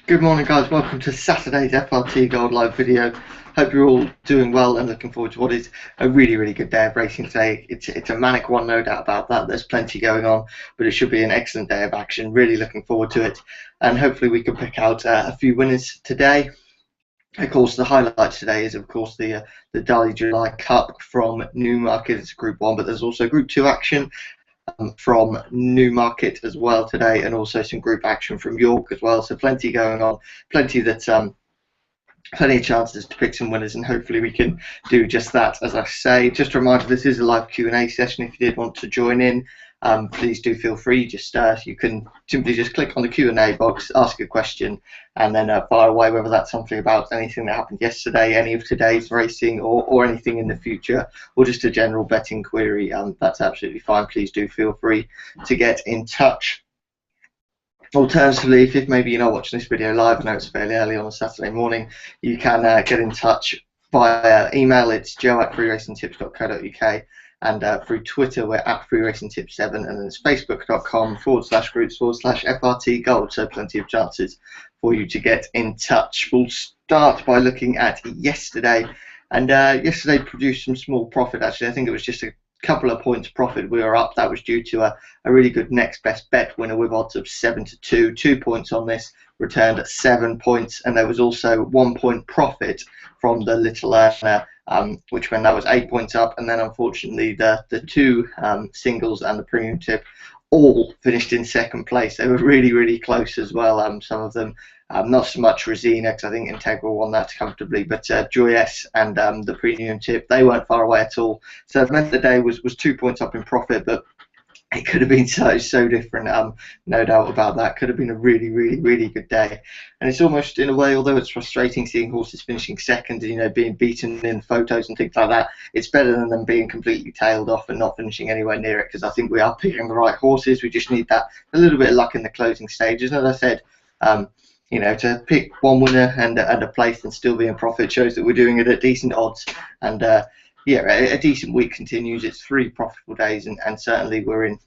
Good morning, guys. Welcome to Saturday's FRT Gold live video. Hope you're all doing well and looking forward to what is a really good day of racing today. It's a manic one, no doubt about that. There's plenty going on, but it should be an excellent day of action. Really looking forward to it, and hopefully we can pick out a few winners today. Of course, the highlight today is, of course, the Dali July Cup from Newmarket. It's Group 1, but there's also Group 2 action from Newmarket as well today, and also some group action from York as well. So plenty going on, plenty of chances to pick some winners, and hopefully we can do just that. As I say, just a reminder, this is a live Q&A session. If you did want to join in, please do feel free. Just you can simply just click on the Q&A box, ask a question, and then fire away, whether that's something about anything that happened yesterday, any of today's racing, or anything in the future, or just a general betting query. That's absolutely fine. Please do feel free to get in touch. Alternatively, if maybe you're not watching this video live, I know it's fairly early on a Saturday morning, you can get in touch via email. It's joe@freeracingtips.co.uk, and through Twitter we're at freeracingtips7, and then it's facebook.com/groups/FRT Gold. So plenty of chances for you to get in touch. We'll start by looking at yesterday, and yesterday produced some small profit. Actually, I think it was just a couple of points profit we were up. That was due to a really good next best bet winner with odds of 7-2. 2 points on this, returned at 7 points, and there was also 1 point profit from the little earner, which meant that was 8 points up. And then unfortunately the two singles and the premium tip all finished in second place. They were really close as well. Some of them, not so much Rosina, because I think Integral won that comfortably, but Joyous and the premium tip, they weren't far away at all. So it meant the day was 2 points up in profit, but it could have been so different, no doubt about that. Could have been a really good day. And it's almost, in a way, although it's frustrating seeing horses finishing second, being beaten in photos and things like that, it's better than them being completely tailed off and not finishing anywhere near it, because I think we are picking the right horses. We just need that a little bit of luck in the closing stages. And as I said, to pick one winner and a place and still be in profit shows that we're doing it at decent odds. And yeah, a decent week continues. It's 3 profitable days, and certainly we're in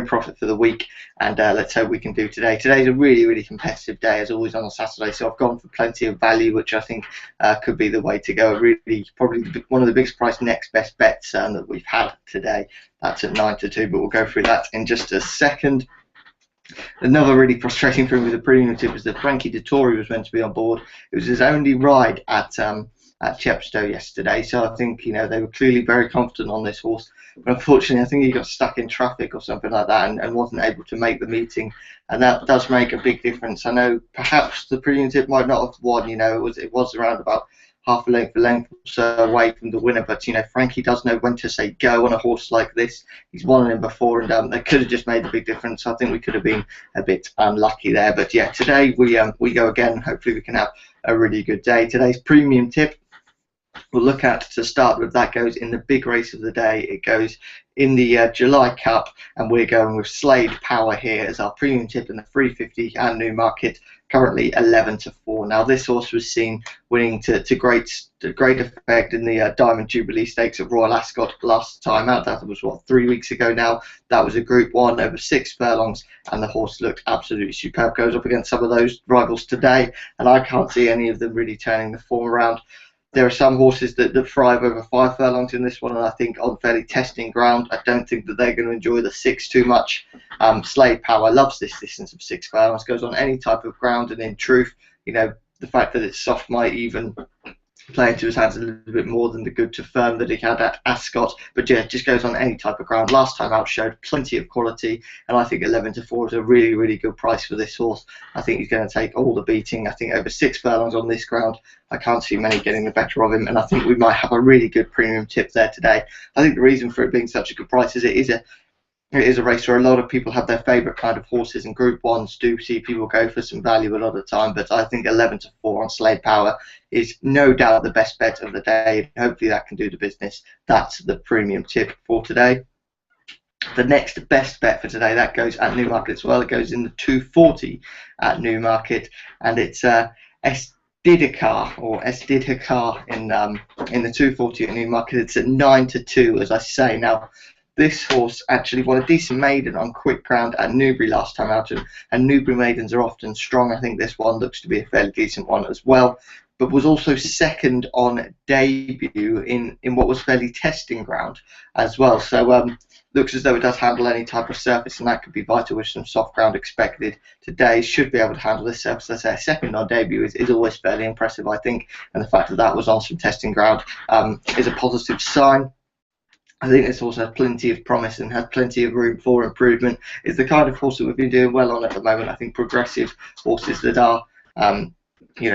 profit for the week, and let's hope we can do today. Today's a really competitive day, as always on a Saturday, so I've gone for plenty of value, which I think could be the way to go. Really, probably one of the biggest price next best bets that we've had today. That's at 9-2, but we'll go through that in just a second. Another really frustrating thing with the premium tip is that Frankie Dettori was meant to be on board. It was his only ride at Chepstow yesterday, so I think they were clearly very confident on this horse, but unfortunately I think he got stuck in traffic or something like that, and wasn't able to make the meeting, and that does make a big difference. I know perhaps the premium tip might not have won, it was around about half a length or so away from the winner, but Frankie does know when to say go on a horse like this. He's won him before, and they could have just made a big difference. I think we could have been a bit unlucky there, but yeah, today we go again. Hopefully we can have a really good day. Today's premium tip we'll look at, to start with, that goes in the big race of the day. It goes in the July Cup, and we're going with Slade Power here as our premium tip in the 350 and Newmarket, currently 11-4. Now this horse was seen winning to great effect in the Diamond Jubilee Stakes at Royal Ascot last time out. That was 3 weeks ago now. That was a Group 1 over 6 furlongs, and the horse looked absolutely superb. Goes up against some of those rivals today, and I can't see any of them really turning the form around. There are some horses that thrive over 5 furlongs in this one, and I think on fairly testing ground, I don't think that they're going to enjoy the 6 too much. Slade Power loves this distance of 6 furlongs, goes on any type of ground, and in truth, the fact that it's soft might even play into his hands a little bit more than the good to firm that he had at Ascot. But yeah, just goes on any type of ground. Last time out showed plenty of quality, and I think 11-4 is a really good price for this horse. I think he's going to take all the beating. I think over 6 furlongs on this ground, I can't see many getting the better of him, and I think we might have a really good premium tip there today. I think the reason for it being such a good price is it is a race where a lot of people have their favourite kind of horses, and Group 1s do see people go for some value a lot of the time, but I think 11-4 on Slade Power is no doubt the best bet of the day. Hopefully that can do the business. That's the premium tip for today. The next best bet for today, that goes at Newmarket as well. It goes in the 240 at Newmarket, and it's Didakar in the 240 at Newmarket. It's at 9-2, as I say. Now, this horse actually won a decent maiden on quick ground at Newbury last time out, and Newbury maidens are often strong. I think this one looks to be a fairly decent one as well, but was also second on debut in what was fairly testing ground as well. So looks as though it does handle any type of surface, and that could be vital with some soft ground expected today. Should be able to handle this surface. As I say, second on debut is always fairly impressive, I think, and the fact that that was on some testing ground is a positive sign. I think this horse has plenty of promise and has plenty of room for improvement. It's the kind of horse that we've been doing well on at the moment. I think progressive horses that are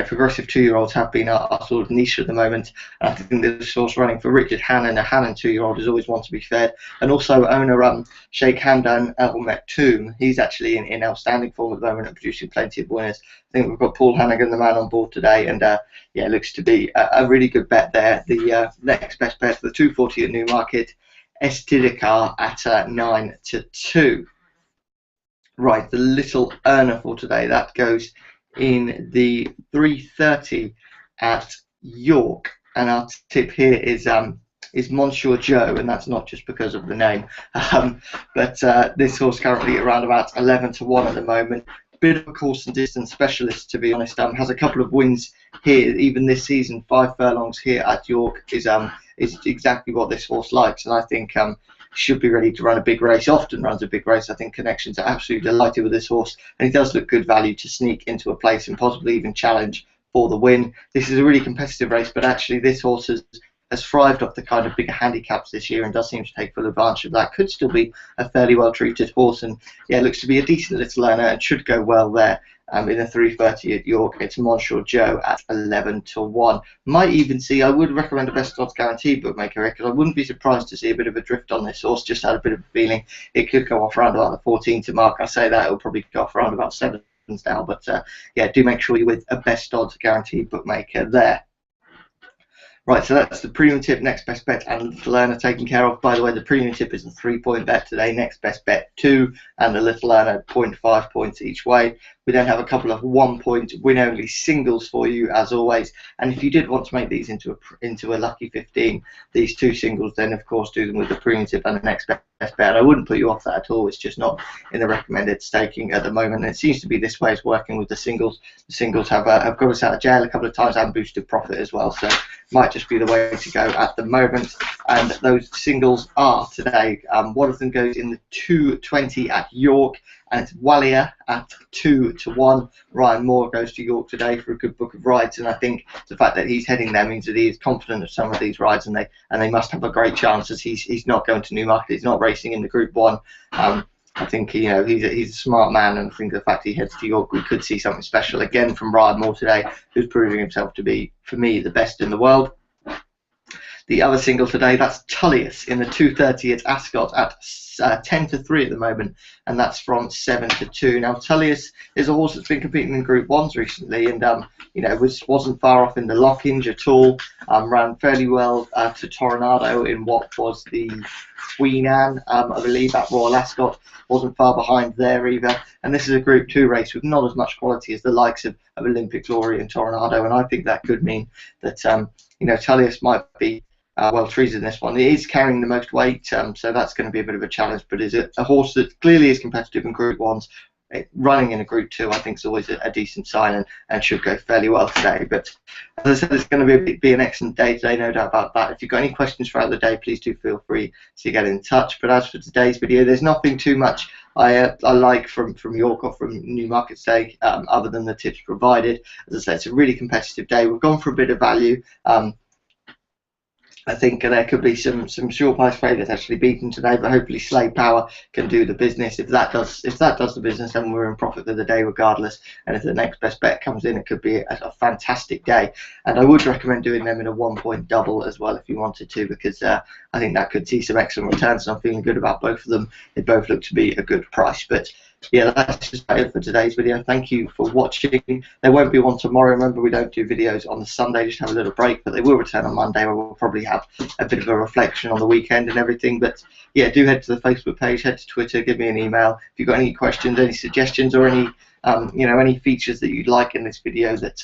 progressive 2-year-olds have been our sort of niche at the moment. I think this horse running for Richard Hannon, a Hannon 2-year-old, is always one to be fed. And also owner Sheikh Hamdan El Maktoum, he's actually in outstanding form at the moment and producing plenty of winners. I think we've got Paul Hannigan, the man, on board today, and it looks to be a really good bet there. The next best bet for the 240 at Newmarket, Estidikar at 9 to 2. Right, the little earner for today, that goes in the 330 at York, and our tip here is Monsieur Joe, and that's not just because of the name, but this horse currently around about 11 to 1 at the moment. Bit of a course and distance specialist, to be honest. Has a couple of wins here even this season. 5 furlongs here at York is exactly what this horse likes, and I think should be ready to run a big race. Often runs a big race. I think Connections are absolutely delighted with this horse, and he does look good value to sneak into a place and possibly even challenge for the win. This is a really competitive race, but actually this horse has thrived off the kind of bigger handicaps this year and does seem to take full advantage of that. Could still be a fairly well treated horse, and looks to be a decent little earner and should go well there. In the 330 at York, it's Monsieur Joe at 11 to 1. Might even see, I would recommend a best odds guaranteed bookmaker here, because I wouldn't be surprised to see a bit of a drift on this horse. Just had a bit of a feeling it could go off around about the 14 to mark. I say that it'll probably go off around about 7 now, but do make sure you're with a best odds guaranteed bookmaker there. Right, so that's the premium tip, next best bet, and little earner taken care of. By the way, the premium tip is a 3-point bet today, next best bet 2, and the little earner 0.5 points each way. We then have a couple of 1-point win-only singles for you, as always. And if you did want to make these into a lucky 15, these 2 singles, then of course do them with the premium tip and the next best bet. I wouldn't put you off that at all. It's just not in the recommended staking at the moment. And it seems to be this way is working with the singles. The singles have got us out of jail a couple of times and boosted profit as well. So might just be the way to go at the moment. And those singles are today. One of them goes in the 220 at York, and it's Wallier at 2 to 1. Ryan Moore goes to York today for a good book of rides, and I think the fact that he's heading there means that he is confident of some of these rides, and they must have a great chance, as he's not going to Newmarket, he's not racing in the Group 1. I think he's a smart man, and I think the fact he heads to York, we could see something special again from Ryan Moore today, who's proving himself to be, for me, the best in the world. The other single today, that's Tullius in the 230 at Ascot at 10 to 3 at the moment, and that's from 7 to 2. Now, Tullius is a horse that's been competing in Group 1s recently, and wasn't far off in the Lockinge at all. Ran fairly well to Toronado in what was the Queen Anne, I believe, at Royal Ascot. Wasn't far behind there either. And this is a Group 2 race with not as much quality as the likes of Olympic Glory and Toronado, and I think that could mean that Tullius might be well treated in this one. He is carrying the most weight, so that's going to be a bit of a challenge, but is it a horse that clearly is competitive in Group 1s? Running in a Group 2, I think, is always a decent sign and should go fairly well today. But as I said, it's going to be an excellent day today, no doubt about that. If you've got any questions throughout the day, please do feel free to get in touch. But as for today's video, there's nothing too much I like from York or from Newmarket Stake, other than the tips provided. As I said, it's a really competitive day. We've gone for a bit of value. I think there could be some short price favourites actually beaten today, but hopefully Slay Power can do the business. If that does the business, then we're in profit for the day regardless. And if the next best bet comes in, it could be a fantastic day. And I would recommend doing them in a 1-point double as well if you wanted to, because I think that could see some excellent returns. And I'm feeling good about both of them. They both look to be a good price. But yeah, that's just it for today's video. Thank you for watching. There won't be one tomorrow. Remember, we don't do videos on the Sunday, just have a little break, but they will return on Monday, where we'll probably have a bit of a reflection on the weekend and everything. But yeah, do head to the Facebook page, head to Twitter, give me an email if you've got any questions, any suggestions, or any any features that you'd like in this video that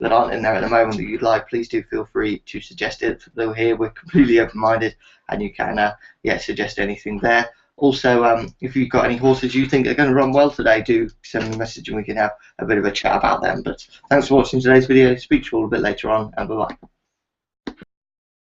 that aren't in there at the moment that you'd like, please do feel free to suggest it. Though here we're completely open-minded, and you can suggest anything there. Also, if you've got any horses you think are going to run well today, do send me a message and we can have a bit of a chat about them. But thanks for watching today's video. Speak to you all a bit later on, and bye-bye.